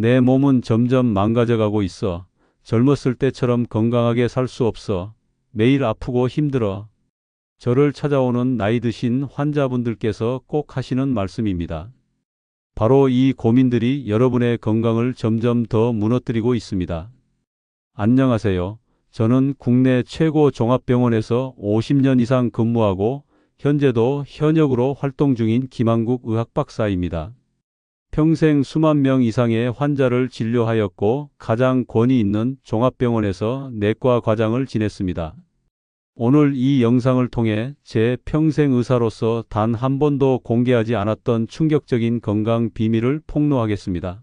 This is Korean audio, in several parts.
내 몸은 점점 망가져가고 있어. 젊었을 때처럼 건강하게 살 수 없어. 매일 아프고 힘들어. 저를 찾아오는 나이 드신 환자분들께서 꼭 하시는 말씀입니다. 바로 이 고민들이 여러분의 건강을 점점 더 무너뜨리고 있습니다. 안녕하세요. 저는 국내 최고 종합병원에서 50년 이상 근무하고 현재도 현역으로 활동 중인 김한국 의학박사입니다. 평생 수만 명 이상의 환자를 진료하였고 가장 권위 있는 종합병원에서 내과 과장을 지냈습니다. 오늘 이 영상을 통해 제 평생 의사로서 단 한 번도 공개하지 않았던 충격적인 건강 비밀을 폭로하겠습니다.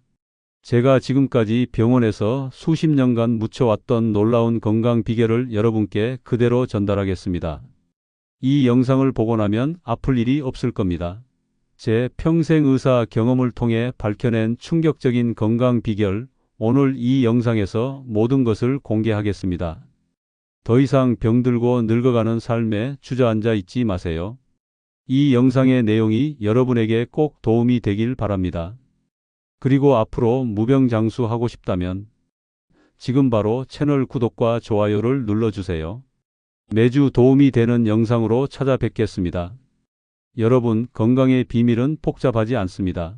제가 지금까지 병원에서 수십 년간 묻혀왔던 놀라운 건강 비결을 여러분께 그대로 전달하겠습니다. 이 영상을 보고 나면 아플 일이 없을 겁니다. 제 평생 의사 경험을 통해 밝혀낸 충격적인 건강 비결, 오늘 이 영상에서 모든 것을 공개하겠습니다. 더 이상 병들고 늙어가는 삶에 주저앉아 있지 마세요. 이 영상의 내용이 여러분에게 꼭 도움이 되길 바랍니다. 그리고 앞으로 무병장수하고 싶다면 지금 바로 채널 구독과 좋아요를 눌러주세요. 매주 도움이 되는 영상으로 찾아뵙겠습니다. 여러분, 건강의 비밀은 복잡하지 않습니다.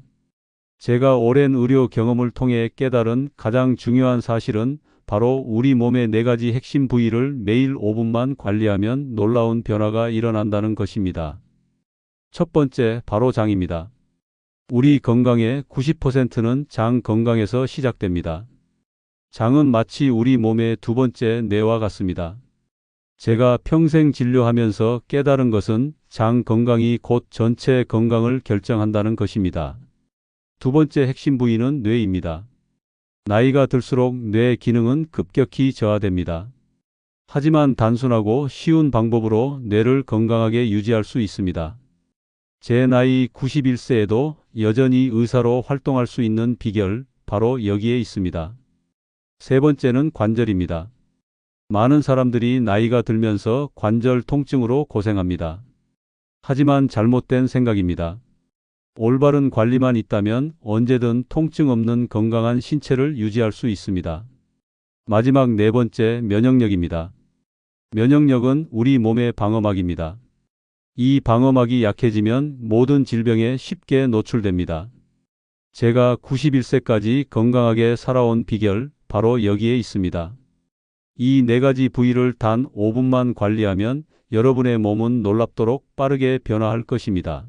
제가 오랜 의료 경험을 통해 깨달은 가장 중요한 사실은 바로 우리 몸의 4가지 핵심 부위를 매일 5분만 관리하면 놀라운 변화가 일어난다는 것입니다. 첫 번째, 바로 장입니다. 우리 건강의 90%는 장 건강에서 시작됩니다. 장은 마치 우리 몸의 두 번째 뇌와 같습니다. 제가 평생 진료하면서 깨달은 것은 장 건강이 곧 전체 건강을 결정한다는 것입니다. 두 번째 핵심 부위는 뇌입니다. 나이가 들수록 뇌 기능은 급격히 저하됩니다. 하지만 단순하고 쉬운 방법으로 뇌를 건강하게 유지할 수 있습니다. 제 나이 91세에도 여전히 의사로 활동할 수 있는 비결, 바로 여기에 있습니다. 세 번째는 관절입니다. 많은 사람들이 나이가 들면서 관절 통증으로 고생합니다. 하지만 잘못된 생각입니다. 올바른 관리만 있다면 언제든 통증 없는 건강한 신체를 유지할 수 있습니다. 마지막 네 번째, 면역력입니다. 면역력은 우리 몸의 방어막입니다. 이 방어막이 약해지면 모든 질병에 쉽게 노출됩니다. 제가 91세까지 건강하게 살아온 비결, 바로 여기에 있습니다. 이 4가지 부위를 단 5분만 관리하면 여러분의 몸은 놀랍도록 빠르게 변화할 것입니다.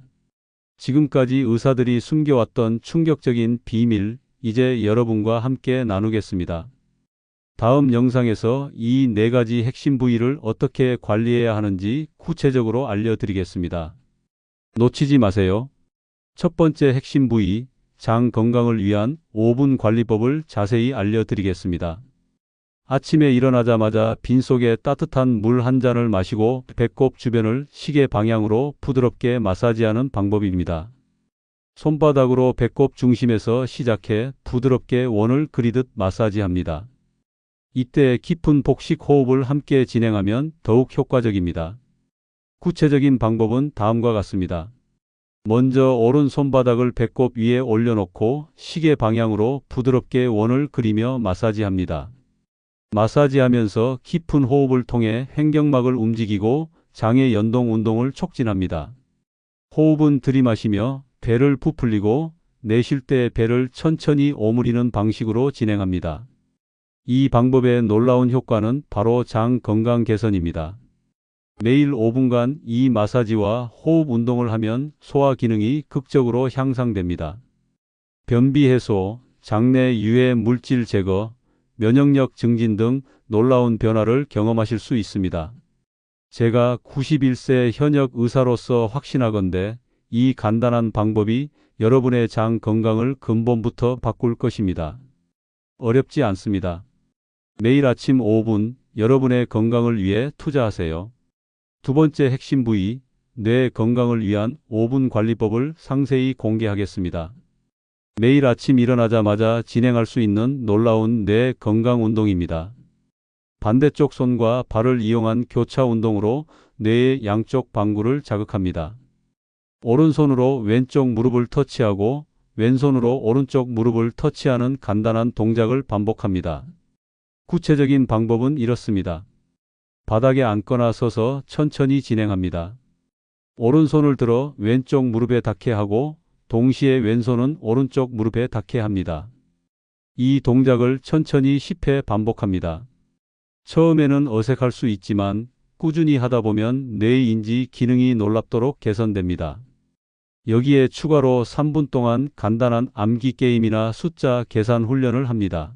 지금까지 의사들이 숨겨왔던 충격적인 비밀, 이제 여러분과 함께 나누겠습니다. 다음 영상에서 이 4가지 핵심 부위를 어떻게 관리해야 하는지 구체적으로 알려드리겠습니다. 놓치지 마세요. 첫 번째 핵심 부위, 장 건강을 위한 5분 관리법을 자세히 알려드리겠습니다. 아침에 일어나자마자 빈속에 따뜻한 물 한 잔을 마시고 배꼽 주변을 시계 방향으로 부드럽게 마사지하는 방법입니다. 손바닥으로 배꼽 중심에서 시작해 부드럽게 원을 그리듯 마사지합니다. 이때 깊은 복식 호흡을 함께 진행하면 더욱 효과적입니다. 구체적인 방법은 다음과 같습니다. 먼저 오른 손바닥을 배꼽 위에 올려놓고 시계 방향으로 부드럽게 원을 그리며 마사지합니다. 마사지하면서 깊은 호흡을 통해 횡격막을 움직이고 장의 연동 운동을 촉진합니다. 호흡은 들이마시며 배를 부풀리고 내쉴 때 배를 천천히 오므리는 방식으로 진행합니다. 이 방법의 놀라운 효과는 바로 장 건강 개선입니다. 매일 5분간 이 마사지와 호흡 운동을 하면 소화 기능이 극적으로 향상됩니다. 변비 해소, 장내 유해 물질 제거, 면역력 증진 등 놀라운 변화를 경험하실 수 있습니다. 제가 91세 현역 의사로서 확신하건대 이 간단한 방법이 여러분의 장 건강을 근본부터 바꿀 것입니다. 어렵지 않습니다. 매일 아침 5분 여러분의 건강을 위해 투자하세요. 두 번째 핵심 부위, 뇌 건강을 위한 5분 관리법을 상세히 공개하겠습니다. 매일 아침 일어나자마자 진행할 수 있는 놀라운 뇌 건강 운동입니다. 반대쪽 손과 발을 이용한 교차 운동으로 뇌의 양쪽 방구를 자극합니다. 오른손으로 왼쪽 무릎을 터치하고 왼손으로 오른쪽 무릎을 터치하는 간단한 동작을 반복합니다. 구체적인 방법은 이렇습니다. 바닥에 앉거나 서서 천천히 진행합니다. 오른손을 들어 왼쪽 무릎에 닿게 하고 동시에 왼손은 오른쪽 무릎에 닿게 합니다. 이 동작을 천천히 10회 반복합니다. 처음에는 어색할 수 있지만 꾸준히 하다 보면 뇌의 인지 기능이 놀랍도록 개선됩니다. 여기에 추가로 3분 동안 간단한 암기 게임이나 숫자 계산 훈련을 합니다.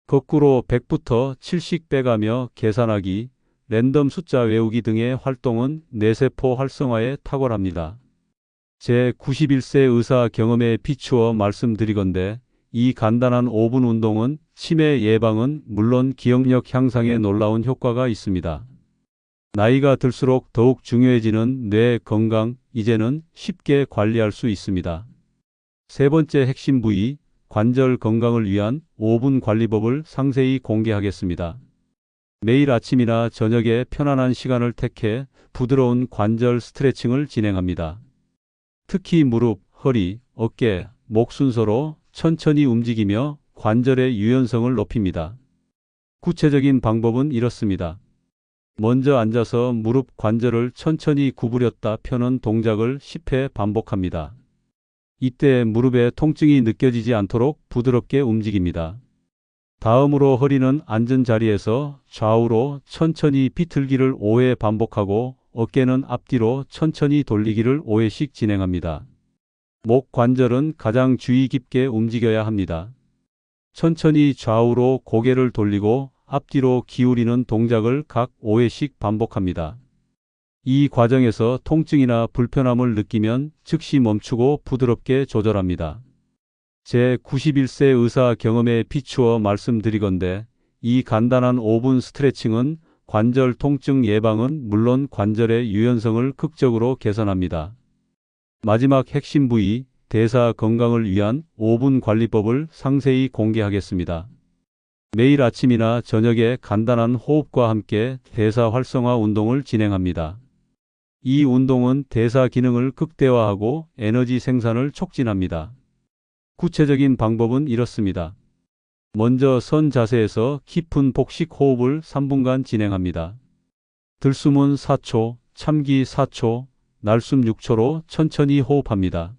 거꾸로 100부터 7씩 빼가며 계산하기, 랜덤 숫자 외우기 등의 활동은 뇌세포 활성화에 탁월합니다. 제 91세 의사 경험에 비추어 말씀드리건대 이 간단한 5분 운동은 치매 예방은 물론 기억력 향상에 놀라운 효과가 있습니다. 나이가 들수록 더욱 중요해지는 뇌 건강, 이제는 쉽게 관리할 수 있습니다. 세 번째 핵심 부위, 관절 건강을 위한 5분 관리법을 상세히 공개하겠습니다. 매일 아침이나 저녁에 편안한 시간을 택해 부드러운 관절 스트레칭을 진행합니다. 특히 무릎, 허리, 어깨, 목 순서로 천천히 움직이며 관절의 유연성을 높입니다. 구체적인 방법은 이렇습니다. 먼저 앉아서 무릎 관절을 천천히 구부렸다 펴는 동작을 10회 반복합니다. 이때 무릎에 통증이 느껴지지 않도록 부드럽게 움직입니다. 다음으로 허리는 앉은 자리에서 좌우로 천천히 비틀기를 5회 반복하고 어깨는 앞뒤로 천천히 돌리기를 5회씩 진행합니다. 목 관절은 가장 주의 깊게 움직여야 합니다. 천천히 좌우로 고개를 돌리고 앞뒤로 기울이는 동작을 각 5회씩 반복합니다. 이 과정에서 통증이나 불편함을 느끼면 즉시 멈추고 부드럽게 조절합니다. 제 91세 의사 경험에 비추어 말씀드리건대 이 간단한 5분 스트레칭은 관절 통증 예방은 물론 관절의 유연성을 극적으로 개선합니다. 마지막 핵심 부위, 대사 건강을 위한 5분 관리법을 상세히 공개하겠습니다. 매일 아침이나 저녁에 간단한 호흡과 함께 대사 활성화 운동을 진행합니다. 이 운동은 대사 기능을 극대화하고 에너지 생산을 촉진합니다. 구체적인 방법은 이렇습니다. 먼저 선 자세에서 깊은 복식 호흡을 3분간 진행합니다. 들숨은 4초, 참기 4초, 날숨 6초로 천천히 호흡합니다.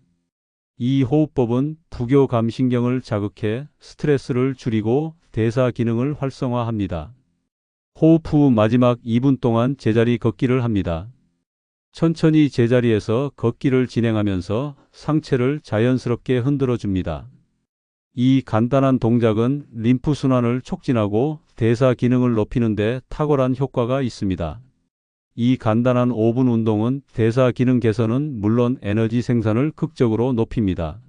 이 호흡법은 부교감신경을 자극해 스트레스를 줄이고 대사 기능을 활성화합니다. 호흡 후 마지막 2분 동안 제자리 걷기를 합니다. 천천히 제자리에서 걷기를 진행하면서 상체를 자연스럽게 흔들어 줍니다. 이 간단한 동작은 림프 순환을 촉진하고 대사 기능을 높이는 데 탁월한 효과가 있습니다. 이 간단한 5분 운동은 대사 기능 개선은 물론 에너지 생산을 극적으로 높입니다.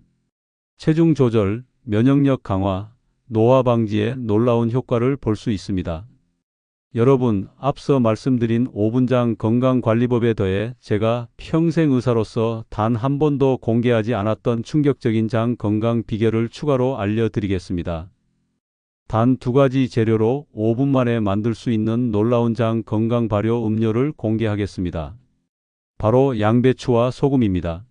체중 조절, 면역력 강화, 노화 방지에 놀라운 효과를 볼 수 있습니다. 여러분, 앞서 말씀드린 5분장 건강관리법에 더해 제가 평생 의사로서 단 한 번도 공개하지 않았던 충격적인 장 건강 비결을 추가로 알려드리겠습니다. 단 2가지 재료로 5분 만에 만들 수 있는 놀라운 장 건강 발효 음료를 공개하겠습니다. 바로 양배추와 소금입니다.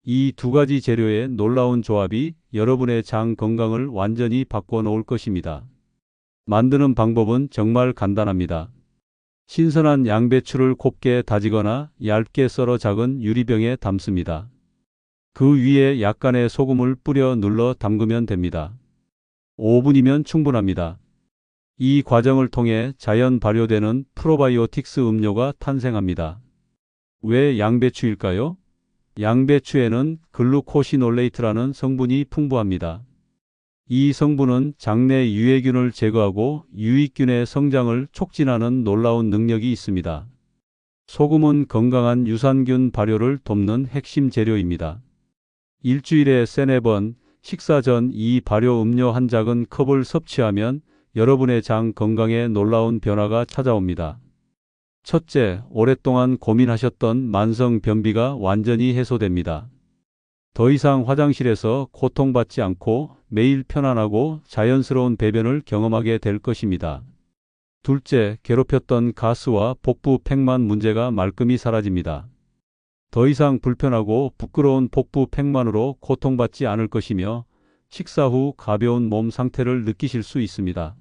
이 2가지 재료의 놀라운 조합이 여러분의 장 건강을 완전히 바꿔 놓을 것입니다. 만드는 방법은 정말 간단합니다. 신선한 양배추를 곱게 다지거나 얇게 썰어 작은 유리병에 담습니다. 그 위에 약간의 소금을 뿌려 눌러 담그면 됩니다. 5분이면 충분합니다. 이 과정을 통해 자연 발효되는 프로바이오틱스 음료가 탄생합니다. 왜 양배추일까요? 양배추에는 글루코시놀레이트라는 성분이 풍부합니다. 이 성분은 장내 유해균을 제거하고 유익균의 성장을 촉진하는 놀라운 능력이 있습니다. 소금은 건강한 유산균 발효를 돕는 핵심 재료입니다. 일주일에 3-4번 식사 전 이 발효 음료 한 작은 컵을 섭취하면 여러분의 장 건강에 놀라운 변화가 찾아옵니다. 첫째, 오랫동안 고민하셨던 만성 변비가 완전히 해소됩니다. 더 이상 화장실에서 고통받지 않고 매일 편안하고 자연스러운 배변을 경험하게 될 것입니다. 둘째, 괴롭혔던 가스와 복부 팽만 문제가 말끔히 사라집니다. 더 이상 불편하고 부끄러운 복부 팩만으로 고통받지 않을 것이며 식사 후 가벼운 몸 상태를 느끼실 수 있습니다.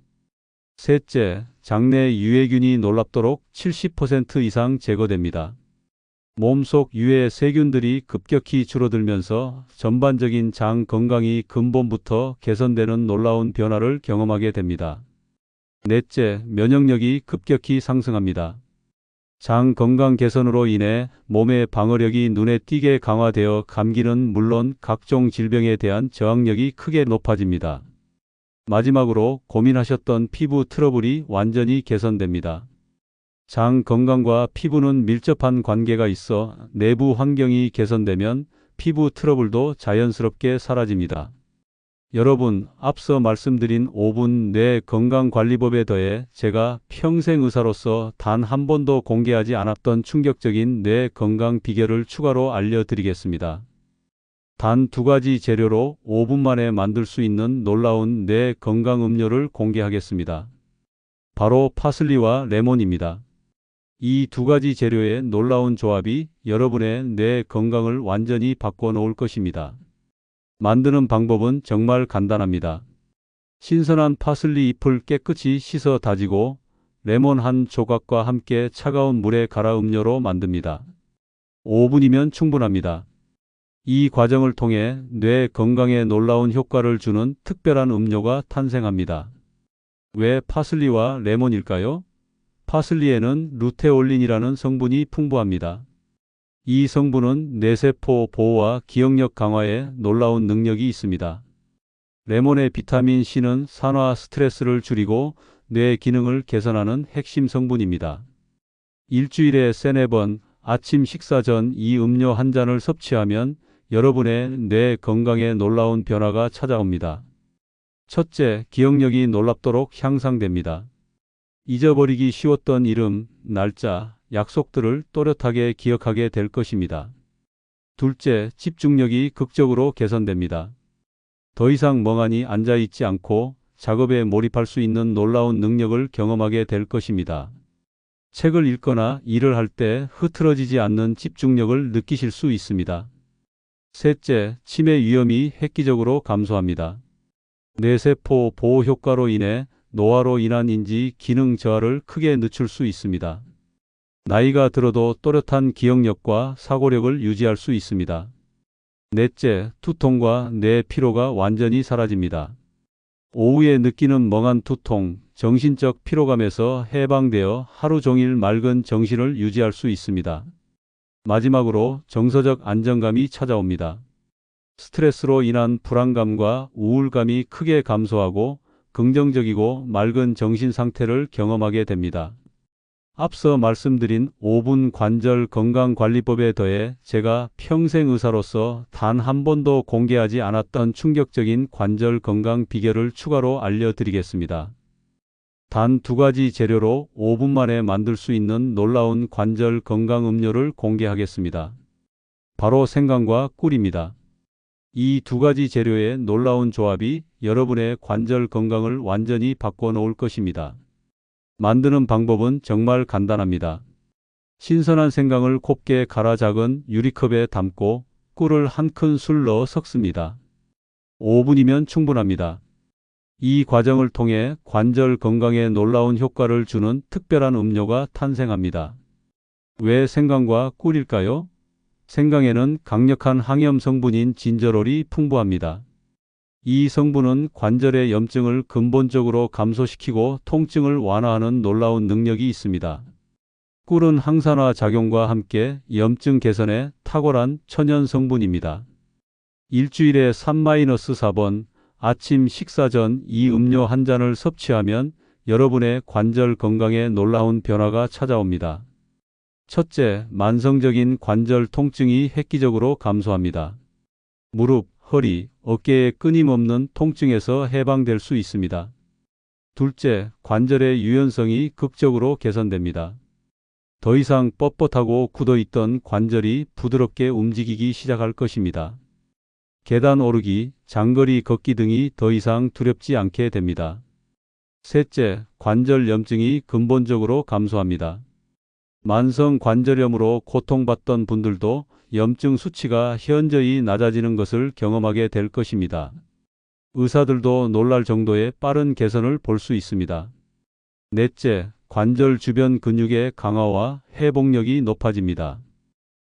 셋째, 장내 유해균이 놀랍도록 70% 이상 제거됩니다. 몸속 유해 세균들이 급격히 줄어들면서 전반적인 장 건강이 근본부터 개선되는 놀라운 변화를 경험하게 됩니다. 넷째, 면역력이 급격히 상승합니다. 장 건강 개선으로 인해 몸의 방어력이 눈에 띄게 강화되어 감기는 물론 각종 질병에 대한 저항력이 크게 높아집니다. 마지막으로 고민하셨던 피부 트러블이 완전히 개선됩니다. 장 건강과 피부는 밀접한 관계가 있어 내부 환경이 개선되면 피부 트러블도 자연스럽게 사라집니다. 여러분, 앞서 말씀드린 5분 뇌 건강관리법에 더해 제가 평생 의사로서 단 한 번도 공개하지 않았던 충격적인 뇌 건강 비결을 추가로 알려드리겠습니다. 단 2가지 재료로 5분 만에 만들 수 있는 놀라운 뇌 건강 음료를 공개하겠습니다. 바로 파슬리와 레몬입니다. 이 2가지 재료의 놀라운 조합이 여러분의 뇌 건강을 완전히 바꿔놓을 것입니다. 만드는 방법은 정말 간단합니다. 신선한 파슬리 잎을 깨끗이 씻어 다지고 레몬 한 조각과 함께 차가운 물에 갈아 음료로 만듭니다. 5분이면 충분합니다. 이 과정을 통해 뇌 건강에 놀라운 효과를 주는 특별한 음료가 탄생합니다. 왜 파슬리와 레몬일까요? 파슬리에는 루테올린이라는 성분이 풍부합니다. 이 성분은 뇌세포 보호와 기억력 강화에 놀라운 능력이 있습니다. 레몬의 비타민 C는 산화 스트레스를 줄이고 뇌 기능을 개선하는 핵심 성분입니다. 일주일에 3-4번 아침 식사 전 이 음료 한 잔을 섭취하면 여러분의 뇌 건강에 놀라운 변화가 찾아옵니다. 첫째, 기억력이 놀랍도록 향상됩니다. 잊어버리기 쉬웠던 이름, 날짜, 약속들을 또렷하게 기억하게 될 것입니다. 둘째, 집중력이 극적으로 개선됩니다. 더 이상 멍하니 앉아있지 않고 작업에 몰입할 수 있는 놀라운 능력을 경험하게 될 것입니다. 책을 읽거나 일을 할 때 흐트러지지 않는 집중력을 느끼실 수 있습니다. 셋째, 치매 위험이 획기적으로 감소합니다. 뇌세포 보호 효과로 인해 노화로 인한 인지 기능 저하를 크게 늦출 수 있습니다. 나이가 들어도 또렷한 기억력과 사고력을 유지할 수 있습니다. 넷째, 두통과 뇌 피로가 완전히 사라집니다. 오후에 느끼는 멍한 두통, 정신적 피로감에서 해방되어 하루 종일 맑은 정신을 유지할 수 있습니다. 마지막으로 정서적 안정감이 찾아옵니다. 스트레스로 인한 불안감과 우울감이 크게 감소하고 긍정적이고 맑은 정신 상태를 경험하게 됩니다. 앞서 말씀드린 5분 관절 건강관리법에 더해 제가 평생 의사로서 단 한 번도 공개하지 않았던 충격적인 관절 건강 비결을 추가로 알려드리겠습니다. 단 2가지 재료로 5분 만에 만들 수 있는 놀라운 관절 건강 음료를 공개하겠습니다. 바로 생강과 꿀입니다. 이 2가지 재료의 놀라운 조합이 여러분의 관절 건강을 완전히 바꿔놓을 것입니다. 만드는 방법은 정말 간단합니다. 신선한 생강을 곱게 갈아 작은 유리컵에 담고 꿀을 한 큰술 넣어 섞습니다. 5분이면 충분합니다. 이 과정을 통해 관절 건강에 놀라운 효과를 주는 특별한 음료가 탄생합니다. 왜 생강과 꿀일까요? 생강에는 강력한 항염 성분인 진저롤이 풍부합니다. 이 성분은 관절의 염증을 근본적으로 감소시키고 통증을 완화하는 놀라운 능력이 있습니다. 꿀은 항산화 작용과 함께 염증 개선에 탁월한 천연 성분입니다. 일주일에 3-4번 아침 식사 전 이 음료 한 잔을 섭취하면 여러분의 관절 건강에 놀라운 변화가 찾아옵니다. 첫째, 만성적인 관절 통증이 획기적으로 감소합니다. 무릎, 허리, 어깨의 끊임없는 통증에서 해방될 수 있습니다. 둘째, 관절의 유연성이 극적으로 개선됩니다. 더 이상 뻣뻣하고 굳어있던 관절이 부드럽게 움직이기 시작할 것입니다. 계단 오르기, 장거리 걷기 등이 더 이상 두렵지 않게 됩니다. 셋째, 관절 염증이 근본적으로 감소합니다. 만성 관절염으로 고통받던 분들도 염증 수치가 현저히 낮아지는 것을 경험하게 될 것입니다. 의사들도 놀랄 정도의 빠른 개선을 볼 수 있습니다. 넷째, 관절 주변 근육의 강화와 회복력이 높아집니다.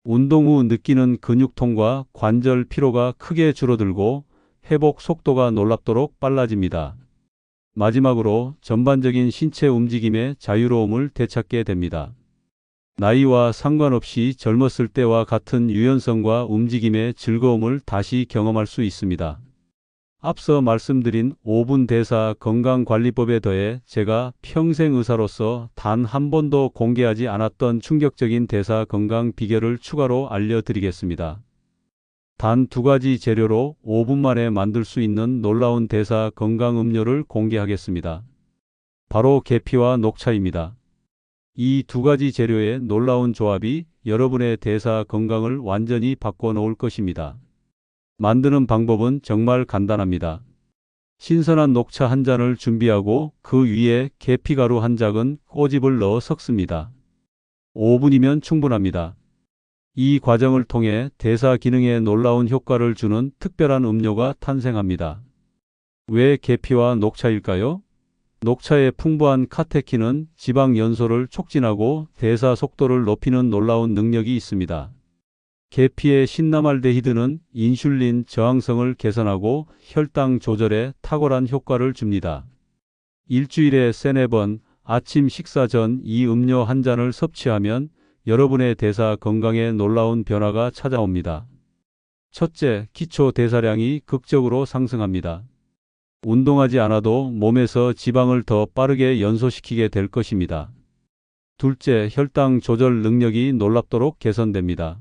운동 후 느끼는 근육통과 관절 피로가 크게 줄어들고 회복 속도가 놀랍도록 빨라집니다. 마지막으로 전반적인 신체 움직임의 자유로움을 되찾게 됩니다. 나이와 상관없이 젊었을 때와 같은 유연성과 움직임의 즐거움을 다시 경험할 수 있습니다. 앞서 말씀드린 5분 대사 건강관리법에 더해 제가 평생 의사로서 단 한 번도 공개하지 않았던 충격적인 대사 건강 비결을 추가로 알려드리겠습니다. 단 2가지 재료로 5분 만에 만들 수 있는 놀라운 대사 건강 음료를 공개하겠습니다. 바로 계피와 녹차입니다. 이 2가지 재료의 놀라운 조합이 여러분의 대사 건강을 완전히 바꿔놓을 것입니다. 만드는 방법은 정말 간단합니다. 신선한 녹차 한 잔을 준비하고 그 위에 계피가루 한 작은 꼬집을 넣어 섞습니다. 5분이면 충분합니다. 이 과정을 통해 대사 기능에 놀라운 효과를 주는 특별한 음료가 탄생합니다. 왜 계피와 녹차일까요? 녹차의 풍부한 카테킨은 지방 연소를 촉진하고 대사 속도를 높이는 놀라운 능력이 있습니다. 계피의 신나말데히드는 인슐린 저항성을 개선하고 혈당 조절에 탁월한 효과를 줍니다. 일주일에 3-4번 아침 식사 전 이 음료 한 잔을 섭취하면 여러분의 대사 건강에 놀라운 변화가 찾아옵니다. 첫째, 기초 대사량이 극적으로 상승합니다. 운동하지 않아도 몸에서 지방을 더 빠르게 연소시키게 될 것입니다. 둘째, 혈당 조절 능력이 놀랍도록 개선됩니다.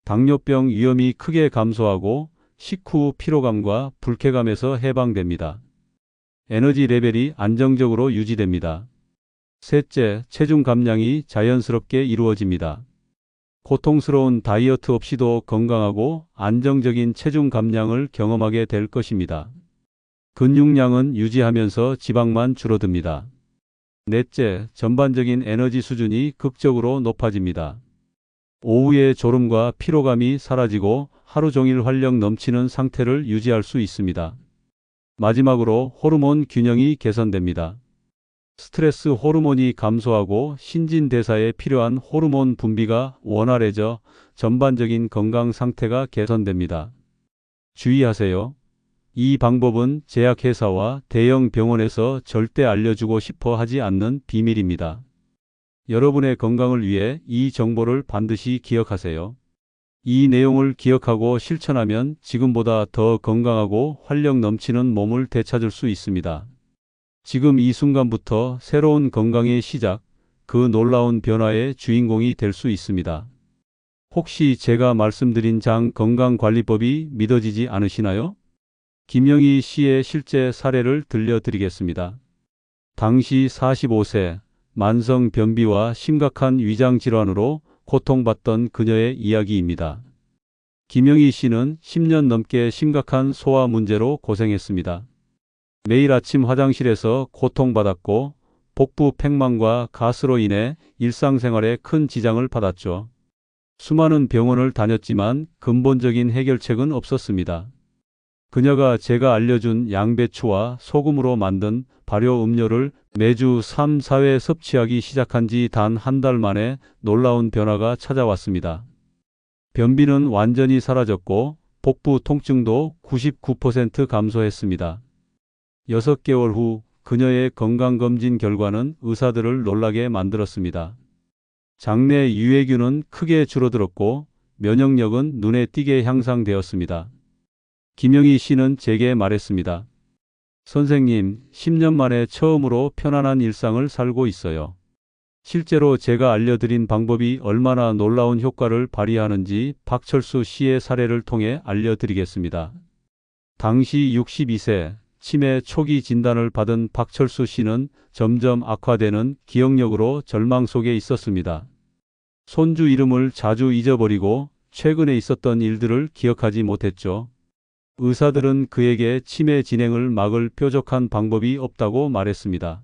당뇨병 위험이 크게 감소하고 식후 피로감과 불쾌감에서 해방됩니다. 에너지 레벨이 안정적으로 유지됩니다. 셋째, 체중 감량이 자연스럽게 이루어집니다. 고통스러운 다이어트 없이도 건강하고 안정적인 체중 감량을 경험하게 될 것입니다. 근육량은 유지하면서 지방만 줄어듭니다. 넷째, 전반적인 에너지 수준이 극적으로 높아집니다. 오후의 졸음과 피로감이 사라지고 하루 종일 활력 넘치는 상태를 유지할 수 있습니다. 마지막으로 호르몬 균형이 개선됩니다. 스트레스 호르몬이 감소하고 신진대사에 필요한 호르몬 분비가 원활해져 전반적인 건강 상태가 개선됩니다. 주의하세요. 이 방법은 제약회사와 대형 병원에서 절대 알려주고 싶어 하지 않는 비밀입니다. 여러분의 건강을 위해 이 정보를 반드시 기억하세요. 이 내용을 기억하고 실천하면 지금보다 더 건강하고 활력 넘치는 몸을 되찾을 수 있습니다. 지금 이 순간부터 새로운 건강의 시작, 그 놀라운 변화의 주인공이 될 수 있습니다. 혹시 제가 말씀드린 장 건강관리법이 믿어지지 않으시나요? 김영희 씨의 실제 사례를 들려드리겠습니다. 당시 45세, 만성 변비와 심각한 위장 질환으로 고통받던 그녀의 이야기입니다. 김영희 씨는 10년 넘게 심각한 소화 문제로 고생했습니다. 매일 아침 화장실에서 고통받았고 복부 팽만과 가스로 인해 일상생활에 큰 지장을 받았죠. 수많은 병원을 다녔지만 근본적인 해결책은 없었습니다. 그녀가 제가 알려준 양배추와 소금으로 만든 발효 음료를 매주 3-4회 섭취하기 시작한 지 단 한 달 만에 놀라운 변화가 찾아왔습니다. 변비는 완전히 사라졌고 복부 통증도 99% 감소했습니다. 6개월 후 그녀의 건강검진 결과는 의사들을 놀라게 만들었습니다. 장내 유해균은 크게 줄어들었고 면역력은 눈에 띄게 향상되었습니다. 김영희 씨는 제게 말했습니다. 선생님, 10년 만에 처음으로 편안한 일상을 살고 있어요. 실제로 제가 알려드린 방법이 얼마나 놀라운 효과를 발휘하는지 박철수 씨의 사례를 통해 알려드리겠습니다. 당시 62세, 치매 초기 진단을 받은 박철수 씨는 점점 악화되는 기억력으로 절망 속에 있었습니다. 손주 이름을 자주 잊어버리고 최근에 있었던 일들을 기억하지 못했죠. 의사들은 그에게 치매 진행을 막을 뾰족한 방법이 없다고 말했습니다.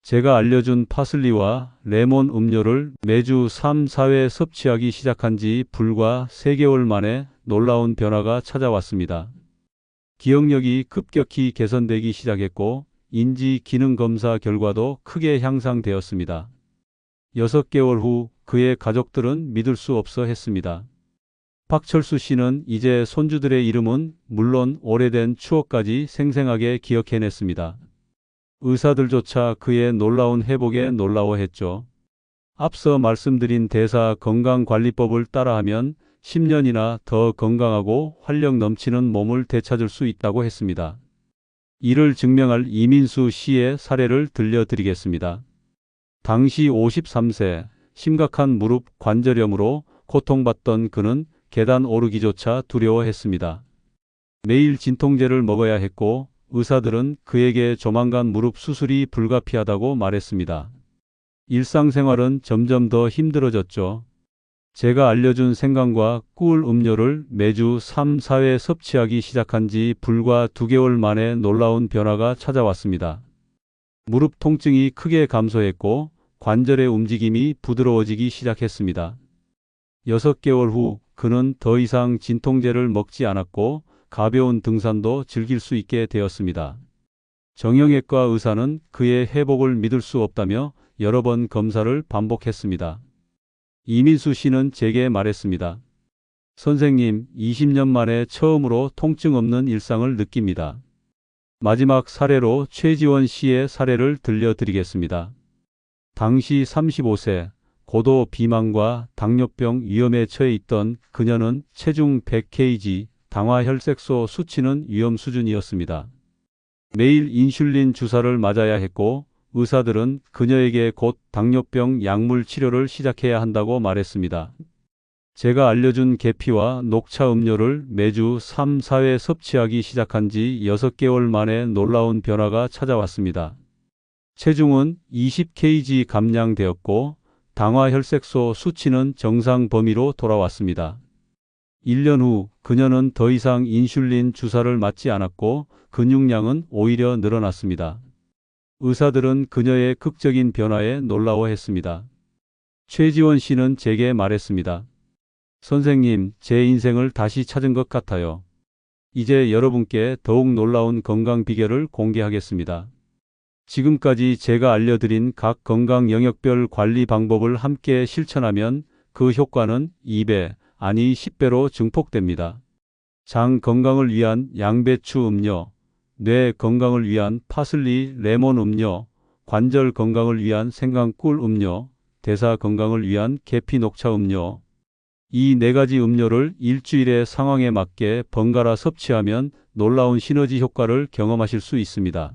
제가 알려준 파슬리와 레몬 음료를 매주 3, 4회 섭취하기 시작한 지 불과 3개월 만에 놀라운 변화가 찾아왔습니다. 기억력이 급격히 개선되기 시작했고 인지 기능 검사 결과도 크게 향상되었습니다. 6개월 후 그의 가족들은 믿을 수 없어 했습니다. 박철수 씨는 이제 손주들의 이름은 물론 오래된 추억까지 생생하게 기억해냈습니다. 의사들조차 그의 놀라운 회복에 놀라워했죠. 앞서 말씀드린 대사 건강관리법을 따라하면 10년이나 더 건강하고 활력 넘치는 몸을 되찾을 수 있다고 했습니다. 이를 증명할 이민수 씨의 사례를 들려드리겠습니다. 당시 53세, 심각한 무릎 관절염으로 고통받던 그는 계단 오르기조차 두려워했습니다. 매일 진통제를 먹어야 했고 의사들은 그에게 조만간 무릎 수술이 불가피하다고 말했습니다. 일상생활은 점점 더 힘들어졌죠. 제가 알려준 생강과 꿀 음료를 매주 3, 4회 섭취하기 시작한 지 불과 2개월 만에 놀라운 변화가 찾아왔습니다. 무릎 통증이 크게 감소했고 관절의 움직임이 부드러워지기 시작했습니다. 6개월 후 그는 더 이상 진통제를 먹지 않았고 가벼운 등산도 즐길 수 있게 되었습니다. 정형외과 의사는 그의 회복을 믿을 수 없다며 여러 번 검사를 반복했습니다. 이민수 씨는 제게 말했습니다. 선생님, 20년 만에 처음으로 통증 없는 일상을 느낍니다. 마지막 사례로 최지원 씨의 사례를 들려드리겠습니다. 당시 35세, 고도 비만과 당뇨병 위험에 처해 있던 그녀는 체중 100kg, 당화혈색소 수치는 위험 수준이었습니다. 매일 인슐린 주사를 맞아야 했고 의사들은 그녀에게 곧 당뇨병 약물 치료를 시작해야 한다고 말했습니다. 제가 알려준 계피와 녹차 음료를 매주 3, 4회 섭취하기 시작한 지 6개월 만에 놀라운 변화가 찾아왔습니다. 체중은 20kg 감량되었고 당화혈색소 수치는 정상 범위로 돌아왔습니다. 1년 후 그녀는 더 이상 인슐린 주사를 맞지 않았고 근육량은 오히려 늘어났습니다. 의사들은 그녀의 극적인 변화에 놀라워했습니다. 최지원 씨는 제게 말했습니다. 선생님, 제 인생을 다시 찾은 것 같아요. 이제 여러분께 더욱 놀라운 건강 비결을 공개하겠습니다. 지금까지 제가 알려드린 각 건강 영역별 관리 방법을 함께 실천하면 그 효과는 2배, 아니 10배로 증폭됩니다. 장 건강을 위한 양배추 음료, 뇌 건강을 위한 파슬리 레몬 음료, 관절 건강을 위한 생강꿀 음료, 대사 건강을 위한 계피 녹차 음료. 이 4가지 음료를 일주일의 상황에 맞게 번갈아 섭취하면 놀라운 시너지 효과를 경험하실 수 있습니다.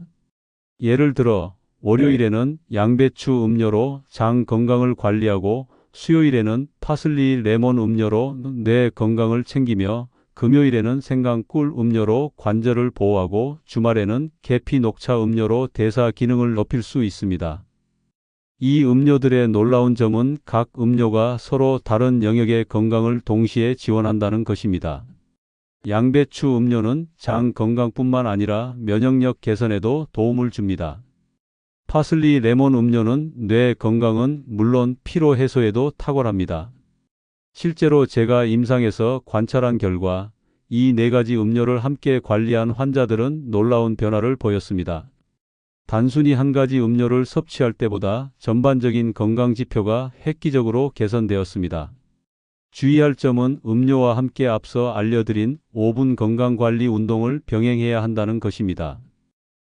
예를 들어 월요일에는 양배추 음료로 장 건강을 관리하고 수요일에는 파슬리 레몬 음료로 뇌 건강을 챙기며 금요일에는 생강꿀 음료로 관절을 보호하고 주말에는 계피 녹차 음료로 대사 기능을 높일 수 있습니다. 이 음료들의 놀라운 점은 각 음료가 서로 다른 영역의 건강을 동시에 지원한다는 것입니다. 양배추 음료는 장 건강뿐만 아니라 면역력 개선에도 도움을 줍니다. 파슬리 레몬 음료는 뇌 건강은 물론 피로 해소에도 탁월합니다. 실제로 제가 임상에서 관찰한 결과 이 4가지 음료를 함께 관리한 환자들은 놀라운 변화를 보였습니다. 단순히 한 가지 음료를 섭취할 때보다 전반적인 건강 지표가 획기적으로 개선되었습니다. 주의할 점은 음료와 함께 앞서 알려드린 5분 건강관리 운동을 병행해야 한다는 것입니다.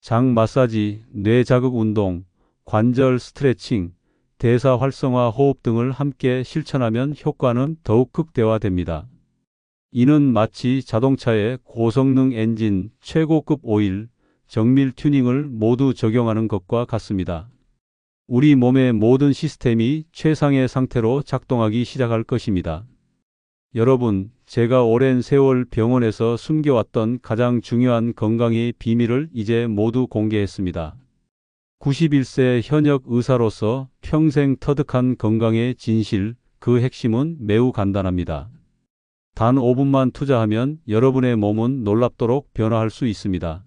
장 마사지, 뇌 자극 운동, 관절 스트레칭, 대사 활성화 호흡 등을 함께 실천하면 효과는 더욱 극대화됩니다. 이는 마치 자동차의 고성능 엔진, 최고급 오일, 정밀 튜닝을 모두 적용하는 것과 같습니다. 우리 몸의 모든 시스템이 최상의 상태로 작동하기 시작할 것입니다. 여러분, 제가 오랜 세월 병원에서 숨겨왔던 가장 중요한 건강의 비밀을 이제 모두 공개했습니다. 91세 현역 의사로서 평생 터득한 건강의 진실, 그 핵심은 매우 간단합니다. 단 5분만 투자하면 여러분의 몸은 놀랍도록 변화할 수 있습니다.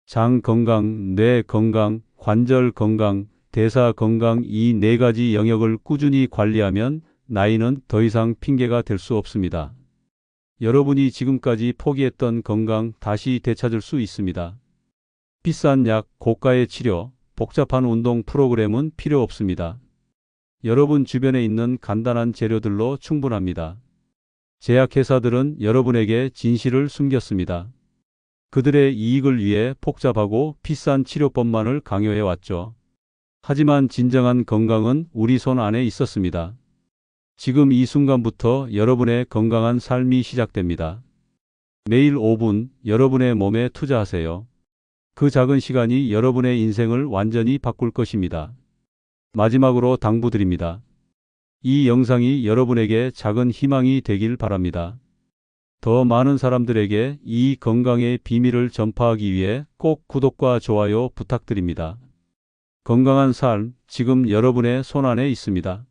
장 건강, 뇌 건강, 관절 건강, 대사, 건강 이 네 가지 영역을 꾸준히 관리하면 나이는 더 이상 핑계가 될 수 없습니다. 여러분이 지금까지 포기했던 건강 다시 되찾을 수 있습니다. 비싼 약, 고가의 치료, 복잡한 운동 프로그램은 필요 없습니다. 여러분 주변에 있는 간단한 재료들로 충분합니다. 제약회사들은 여러분에게 진실을 숨겼습니다. 그들의 이익을 위해 복잡하고 비싼 치료법만을 강요해 왔죠. 하지만 진정한 건강은 우리 손 안에 있었습니다. 지금 이 순간부터 여러분의 건강한 삶이 시작됩니다. 매일 5분 여러분의 몸에 투자하세요. 그 작은 시간이 여러분의 인생을 완전히 바꿀 것입니다. 마지막으로 당부드립니다. 이 영상이 여러분에게 작은 희망이 되길 바랍니다. 더 많은 사람들에게 이 건강의 비밀을 전파하기 위해 꼭 구독과 좋아요 부탁드립니다. 건강한 삶, 지금 여러분의 손 안에 있습니다.